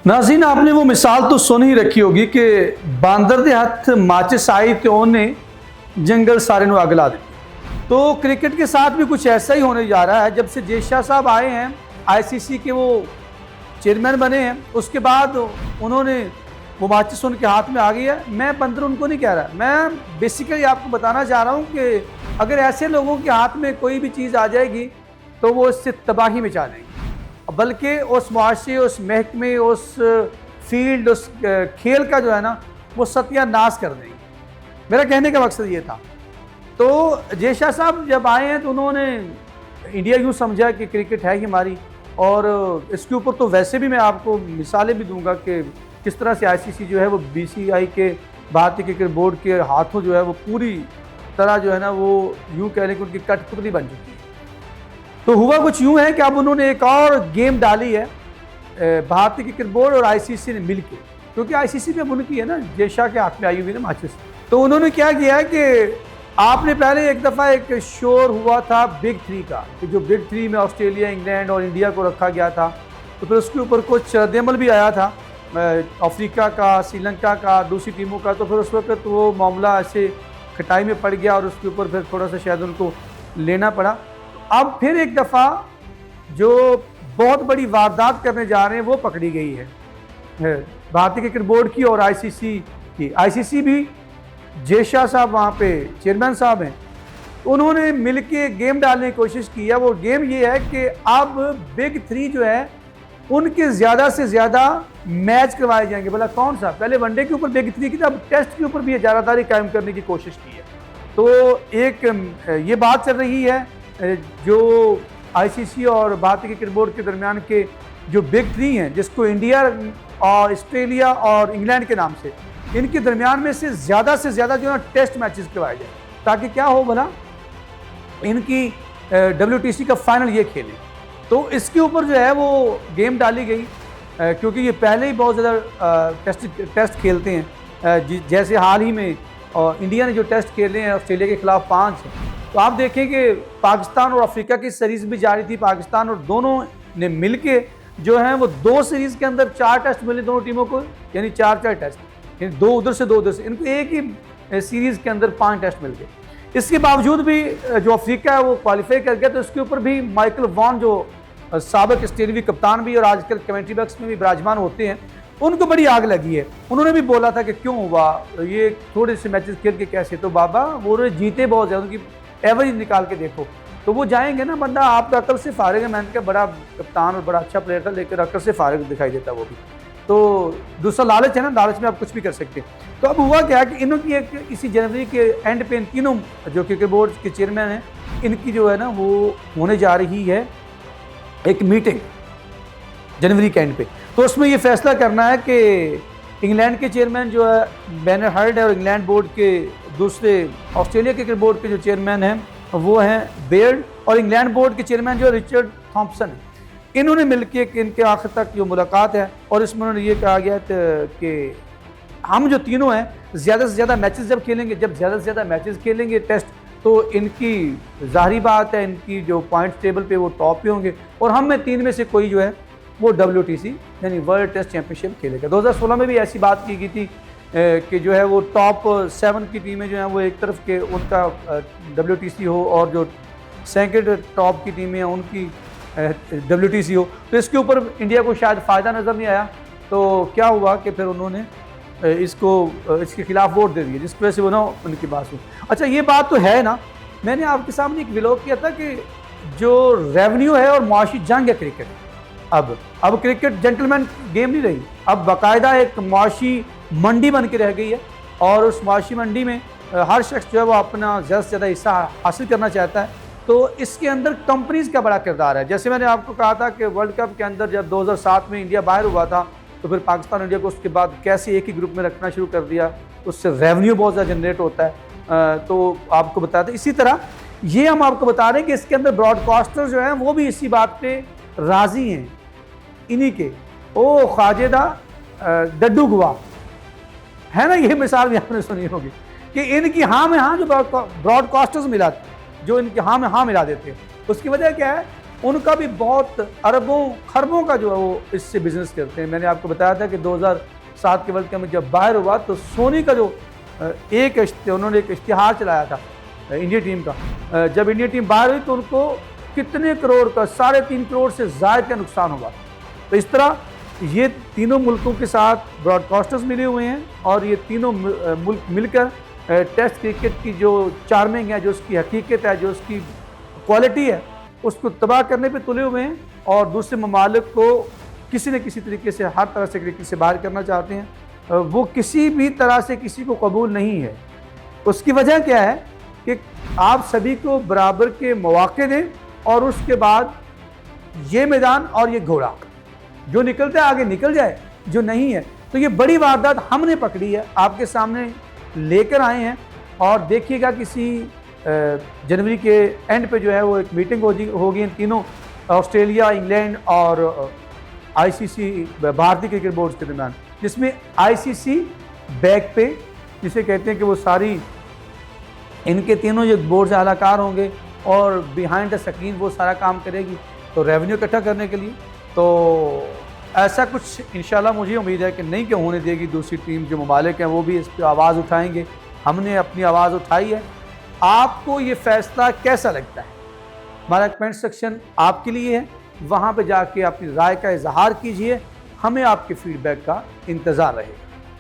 नाज़रीन, आपने वो मिसाल तो सुन ही रखी होगी कि बांदर दे हथ माचिस आई तो उन्हें जंगल सारे नू अग ला दी। तो क्रिकेट के साथ भी कुछ ऐसा ही होने जा रहा है। जब से जय शाह साहब आए हैं, आईसीसी के वो चेयरमैन बने हैं, उसके बाद उन्होंने वो माचिस उनके हाथ में आ गई है। मैं बंदर उनको नहीं कह रहा, मैं बेसिकली आपको बताना चाह रहा हूँ कि अगर ऐसे लोगों के हाथ में कोई भी चीज़ आ जाएगी तो वो इससे तबाही मचा देंगे, बल्कि उस मुआशरे, उस महकमे, उस फील्ड, उस खेल का जो है ना वो सत्यानाश कर देंगे। मेरा कहने का मकसद ये था। तो जय शाह साहब जब आए हैं तो उन्होंने इंडिया यूँ समझा कि क्रिकेट है ही हमारी, और इसके ऊपर तो वैसे भी मैं आपको मिसालें भी दूंगा कि किस तरह से आईसीसी जो है वो बीसीसीआई के, भारतीय क्रिकेट बोर्ड के हाथों जो है वो पूरी तरह जो है ना वो यूँ कह लें कि उनकी कठपुतली बन चुकी है। तो हुआ कुछ यूँ है कि अब उन्होंने एक और गेम डाली है भारतीय क्रिकेट बोर्ड और आईसीसी ने मिलकर, क्योंकि आईसीसी भी अब उनकी है ना, जय शाह के हाथ में आई हुई ना माचिस। तो उन्होंने क्या किया है कि आपने पहले एक दफ़ा एक शोर हुआ था बिग थ्री का, कि जो बिग थ्री में ऑस्ट्रेलिया, इंग्लैंड और इंडिया को रखा गया था। तो फिर उसके ऊपर कुछ रद्दअमल भी आया था अफ्रीका का, श्रीलंका का, दूसरी टीमों का। तो फिर उस वक्त वो मामला ऐसे खटाई में पड़ गया और उसके ऊपर फिर थोड़ा सा शायद उनको लेना पड़ा। अब फिर एक दफ़ा जो बहुत बड़ी वारदात करने जा रहे हैं वो पकड़ी गई है भारतीय क्रिकेट बोर्ड की और आईसीसी की। आईसीसी भी, जय शाह साहब वहाँ पे चेयरमैन साहब हैं, उन्होंने मिलके गेम डालने की कोशिश की है। वो गेम ये है कि अब बिग थ्री जो है उनके ज़्यादा से ज़्यादा मैच करवाए जाएंगे। बोला कौन सा? पहले वनडे के ऊपर बिग थ्री की था, अब टेस्ट के ऊपर भी इजारादारी कायम करने की कोशिश की है। तो एक ये बात चल रही है जो आईसीसी और भारतीय क्रिकेट बोर्ड के दरमियान के जो बिग थ्री हैं, जिसको इंडिया और ऑस्ट्रेलिया और इंग्लैंड के नाम से, इनके दरमियान में से ज़्यादा जो है टेस्ट मैचेस करवाए जाए, ताकि क्या हो भला इनकी WTC का फाइनल ये खेलें। तो इसके ऊपर जो है वो गेम डाली गई, क्योंकि ये पहले ही बहुत ज़्यादा टेस्ट खेलते हैं। जैसे हाल ही में इंडिया ने जो टेस्ट खेले हैं ऑस्ट्रेलिया के खिलाफ 5, तो आप देखें कि पाकिस्तान और अफ्रीका की सीरीज़ भी जारी थी। पाकिस्तान और दोनों ने मिलके जो है वो 2 सीरीज़ के अंदर 4 टेस्ट मिले दोनों टीमों को, यानी 4 टेस्ट, यानी 2 उधर से 2 उधर से, इनको एक ही सीरीज़ के अंदर 5 टेस्ट मिल गए। इसके बावजूद भी जो अफ्रीका है वो क्वालिफाई कर गया। तो इसके ऊपर भी माइकल वॉन, जो साबिक ऑस्ट्रेलियावी कप्तान भी और आजकल कमेंट्री बॉक्स में भी विराजमान होते हैं, उनको बड़ी आग लगी है। उन्होंने भी बोला था कि क्यों हुआ ये, थोड़े से मैचेस खेल के कैसे, तो बाबा वो जीते बहुत ज़्यादा, उनकी एवरेज निकाल के देखो तो वो जाएंगे ना। बंदा आपका अकल से फारिग है, मैंने कहा बड़ा कप्तान और बड़ा अच्छा प्लेयर था, लेकिन अकल से फारिग दिखाई देता वो भी। तो दूसरा लालच है ना, लालच में आप कुछ भी कर सकते हैं। तो अब हुआ क्या कि इन्होंने एक इसी जनवरी के एंड पे इन तीनों जो क्रिकेट बोर्ड के चेयरमैन हैं, इनकी जो है ना वो होने जा रही है एक मीटिंग जनवरी के एंड पे। तो उसमें ये फैसला करना है कि इंग्लैंड के चेयरमैन जो है बैनर हार्ड है, और इंग्लैंड बोर्ड के दूसरे ऑस्ट्रेलिया क्रिकेट बोर्ड के जो चेयरमैन हैं वो हैं बेयर्ड, और इंग्लैंड बोर्ड के चेयरमैन जो रिचर्ड थॉम्पसन है। इन्होंने मिलकर इनके आखिर तक जो मुलाकात है, और इसमें उन्होंने ये कहा गया कि हम जो तीनों हैं ज़्यादा से ज़्यादा मैचेस जब खेलेंगे, जब ज़्यादा से ज़्यादा मैचेस खेलेंगे टेस्ट, तो इनकी ज़ाहिरी बात है इनकी जो पॉइंट्स टेबल पे वो टॉप पे होंगे, और हम में 3 में से कोई जो है वो WTC यानी वर्ल्ड टेस्ट चैंपियनशिप खेलेगा। 2016 में भी ऐसी बात की गई थी कि जो है वो टॉप 7 की टीमें जो हैं वो एक तरफ के उनका WTC हो, और जो सेकंड टॉप की टीमें हैं उनकी WTC हो। तो इसके ऊपर इंडिया को शायद फ़ायदा नज़र नहीं आया। तो क्या हुआ कि फिर उन्होंने इसके खिलाफ वोट दे दिए, जिस वजह से वो ना उनकी बात हुई। अच्छा, ये बात तो है ना, मैंने आपके सामने एक व्लॉग किया था कि जो रेवेन्यू है और मुआशी जंग है क्रिकेट, अब क्रिकेट जेंटलमैन गेम नहीं रही, अब बाकायदा एक मुआशी मंडी बन के रह गई है। और उस मुआशी मंडी में हर शख्स जो है वो अपना ज़्यादा से ज़्यादा हिस्सा हासिल करना चाहता है। तो इसके अंदर कंपनीज़ का बड़ा किरदार है। जैसे मैंने आपको कहा था कि वर्ल्ड कप के अंदर जब 2007 में इंडिया बाहर हुआ था, तो फिर पाकिस्तान इंडिया को उसके बाद कैसे एक ही ग्रुप में रखना शुरू कर दिया, उससे रेवेन्यू बहुत ज़्यादा जनरेट होता है। तो आपको बताते इसी तरह ये हम आपको बता रहे हैं कि इसके अंदर ब्रॉडकास्टर जो हैं वो भी इसी बात पे राज़ी हैं, इन्हीं के ओ ख्वाजेदा डड्डू गुआ है ना, ये मिसाल भी आपने सुनी होगी कि इनकी हाँ में हाँ जो ब्रॉडकास्टर्स मिला, जो इनकी हाँ में हाँ मिला देते हैं, उसकी वजह क्या है उनका भी बहुत अरबों खरबों का जो है वो इससे बिजनेस करते हैं। मैंने आपको बताया था कि 2007 के वर्ल्ड कप में जब बाहर हुआ तो सोनी का जो उन्होंने एक इश्तिहार चलाया था इंडिया टीम का। जब इंडिया टीम बाहर हुई तो उनको कितने करोड़ का 3.5 करोड़ से ज़्यादा का नुकसान हुआ। तो इस तरह ये तीनों मुल्कों के साथ ब्रॉडकास्टर्स मिले हुए हैं और ये तीनों मुल्क मिलकर टेस्ट क्रिकेट की जो चार्मिंग है, जो उसकी हकीकत है, जो उसकी क्वालिटी है, उसको तबाह करने पे तुले हुए हैं और दूसरे ममालिक को किसी न किसी तरीके से हर तरह से क्रिकेट से बाहर करना चाहते हैं। वो किसी भी तरह से किसी को कबूल नहीं है। उसकी वजह क्या है कि आप सभी को बराबर के मौके दें और उसके बाद ये मैदान और ये घोड़ा जो निकलता है आगे निकल जाए, जो नहीं है तो ये बड़ी वारदात हमने पकड़ी है, आपके सामने लेकर आए हैं। और देखिएगा किसी जनवरी के एंड पे जो है वो एक मीटिंग होगी इन तीनों ऑस्ट्रेलिया, इंग्लैंड और आईसीसी भारतीय क्रिकेट बोर्ड के दरमियान, जिसमें आईसीसी बैक पे जिसे कहते हैं कि वो सारी इनके तीनों जो बोर्ड से अलाकार होंगे और बिहाइंड द स्क्रीन वो सारा काम करेगी तो रेवेन्यू इकट्ठा करने के लिए। तो ऐसा कुछ इंशाल्लाह मुझे उम्मीद है कि नहीं कि होने देगी। दूसरी टीम जो ममालिक हैं वो भी इस पर आवाज़ उठाएंगे। हमने अपनी आवाज़ उठाई है। आपको ये फैसला कैसा लगता है? हमारा कमेंट सेक्शन आपके लिए है, वहाँ पे जाके अपनी राय का इजहार कीजिए। हमें आपके फीडबैक का इंतज़ार रहेगा।